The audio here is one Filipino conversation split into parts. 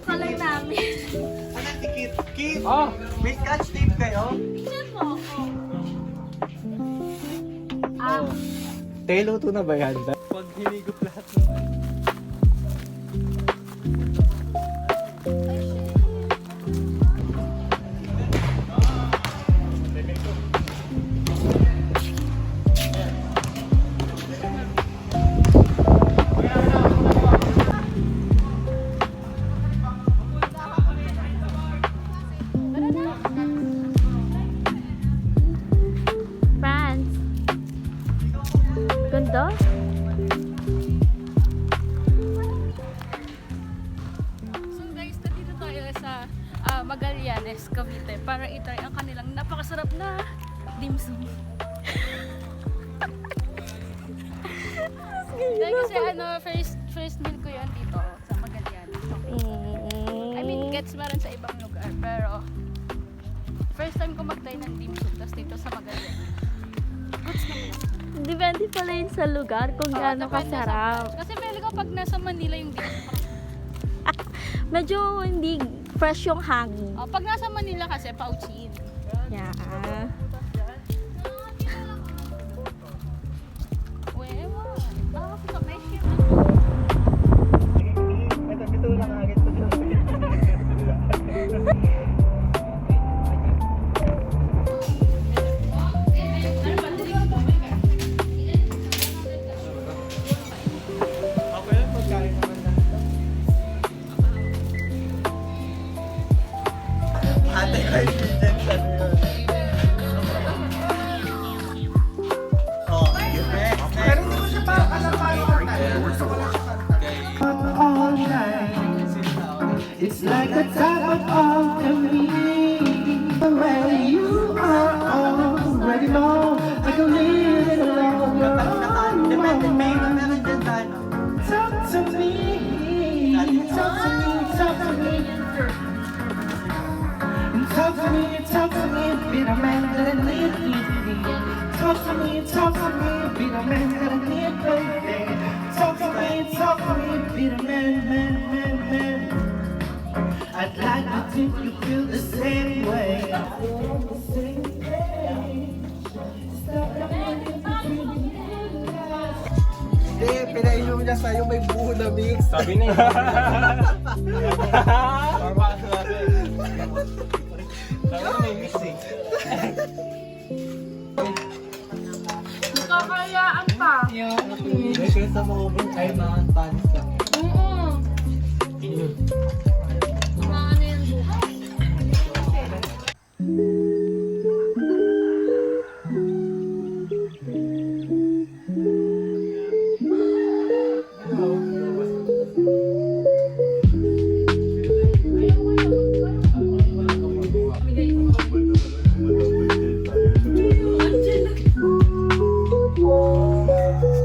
Kalay namin. Ano si Kit? Kit! Oh! May scotch tape kayo? Tingnan mo. Ah, Telo to na ba yan? Pag hinigop lahat ng... France. Ganda. So guys, nandito tayo sa Magallanes, Cavite para itry ang kanilang napakasarap na dim sum. Dahil kasi first meal ko yun dito sa Magallanes. I mean, gets meron sa ibang lugar, pero first time ko mag-try ng dim sum, tapos dito sa Magallanes. Goods naman. Depende pala yun sa lugar kung gaano Depende sa kasarap. place. Kasi pwede ko pag nasa Manila yung dim sum. Medyo hindi fresh yung hangin. Pag nasa Manila kasi, pauchin. Yeah. Ito lang agad ko dito. Okay lang, pagkain naman lang. Ate ko yung dyan sa yun. Oh, yung next. Pero hindi ko siya pa alam paano all night. It's like a type of alchemy. Where you are already know I can live it alone. Talk to me, talk to me, talk to me. Talk to me, talk to me, be the man that I need. Talk to me, be the man that I need, baby. Talk to me, be the man. I'd like to think you feel the same way. Hindi, pinainom niya sa'yo may buho na mix. Sabi na yun. Sabi na may mix eh. Nakakayaan pa. Kaya sa mga ubod ay mga panis lang.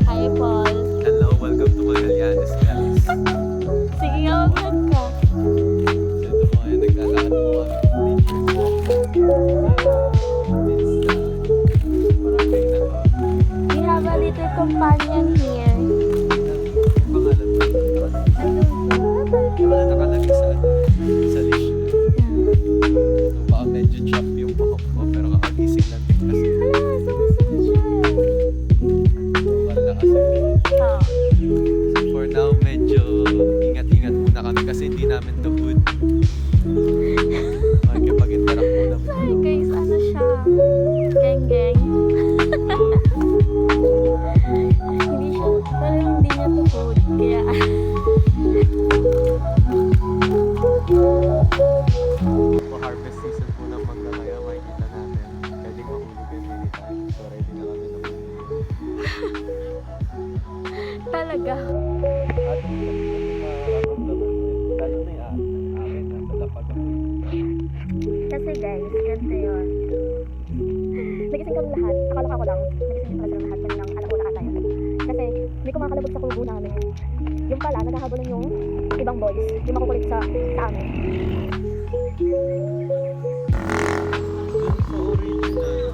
Hi, Paul. Hello, welcome to Magallanes, guys. Sige nga, mag-vlog ka. Ito po ay naglalakad po kami. We have a little companion here. Pangalan mo? I don't know. Wala nakalagay sa leash. Baka medyo chop yung buhok ko, pero kakagising lang din kasi. Hala, sumusok siya. Bukal na kasi. Oh. So for now, medyo ingat-ingat muna kami kasi hindi namin tuhod. Makikipag-interact muna. Sorry guys, ano siya? Geng-geng. Hindi siya, parang hindi niya tuhod. Kaya, Harvest season po ng mangga kaya makikita natin. Pwedeng mahulog yan anytime. So ready na kami na mahulog. talaga. At mararamdaman mo tayo na yung akin nasa lapag ako. Kasi guys, ganito yun. Nagising kami lahat. Akala ko lang. Nagising din pala silang lahat. Kami lang alauna ata yun. Kasi may kumakalabog sa kubo namin. Yung pala, naghahabulan yung ibang boys. Yung makukulit sa amin. Sa original,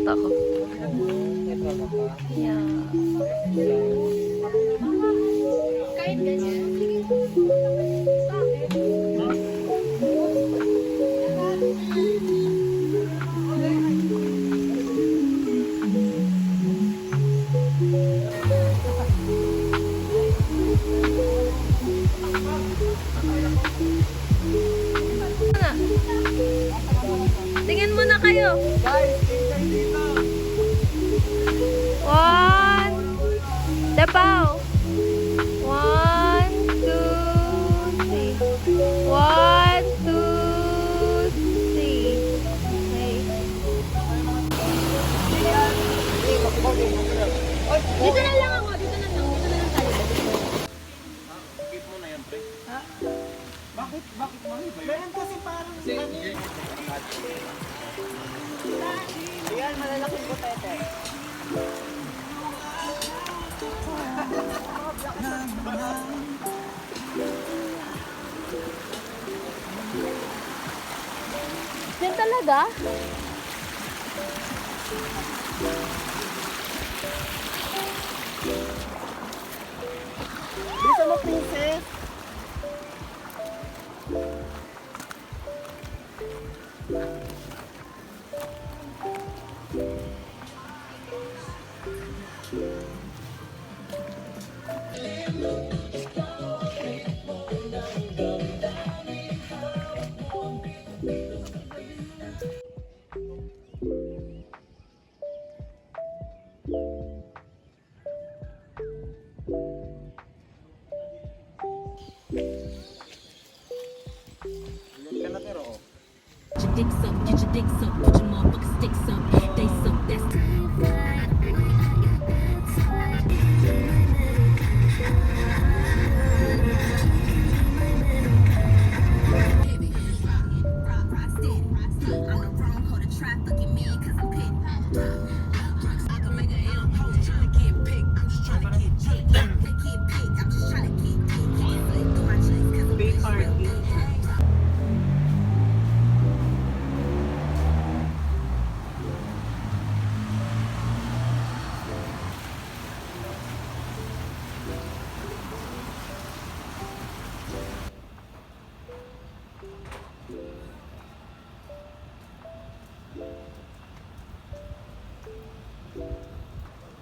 ako. Yeah. Kahit ganyan. Tingin muna kayo. One. Dabaw. 1, 2, 3. 1, 2, 3. Okay. Dito na lang ako. Dito na lang. Dito na lang tayo. Bakit mali ba yun? Meron kasi parang Ayan, malalaking butete. Yan talaga? Bisa mo, princess. Get your dicks up, get your dicks up, put your motherfucking sticks up. They suck, that's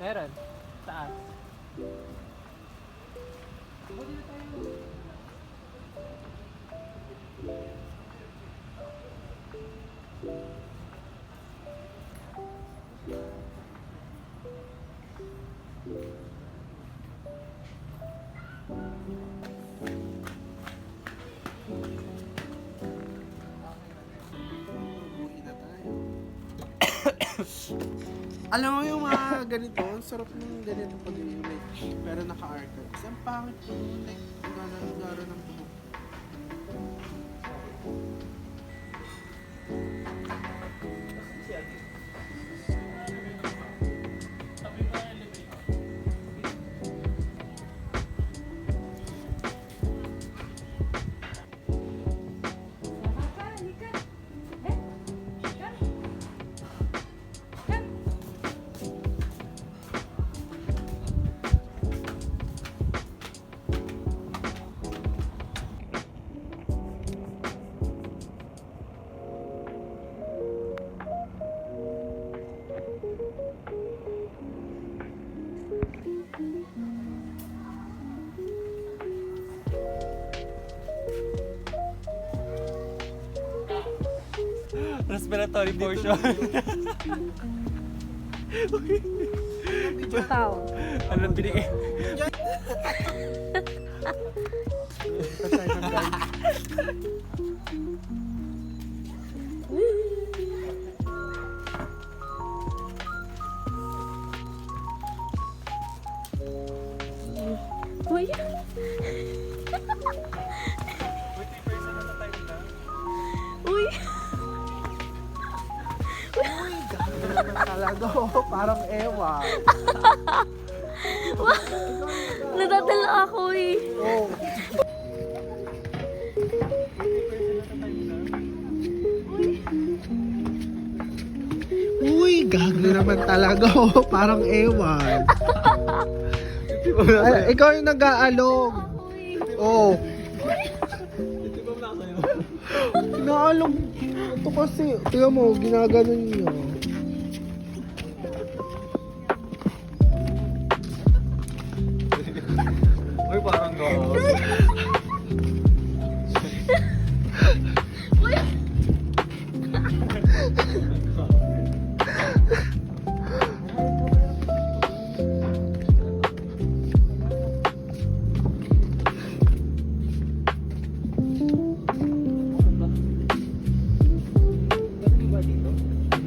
Meron. Taas. Alam mo yung mga ganito, ang sarap ng ganito pag yung like, pero naka-archive. Kasi ang pangit ko, like, gara ng buhok. Respiratory portion. Ikaw. Anong binigay? Uy. Uy. Talaga, oh, parang ewa. Nadadala ako eh. Oh. Uy, Gago naman talaga. Oh, parang ewan. Ay, ikaw yung nag-aalog. Oh. Naalog. Ito kasi, tingnan mo, ginaganon niyo. Uy, parang gawa.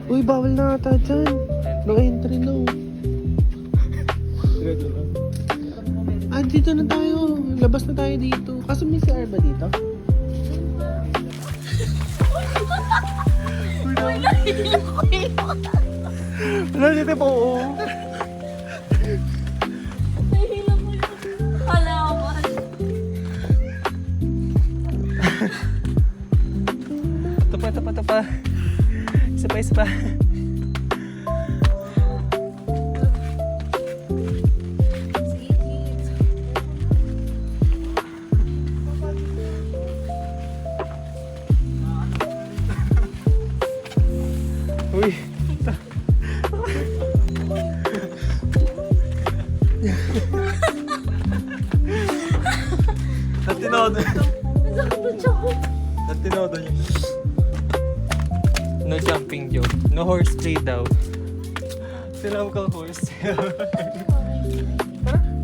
Uy, bawal na ata dyan. No-entry no. Ah, dito na tayo. Labas na tayo dito. Kaso may CR ba dito? Wala dito po. Ito pa. Isa pa. Uy. Natinodo. Natinodo niya. No jumping joke. No horse play daw. Tinawag kang horse. Tara.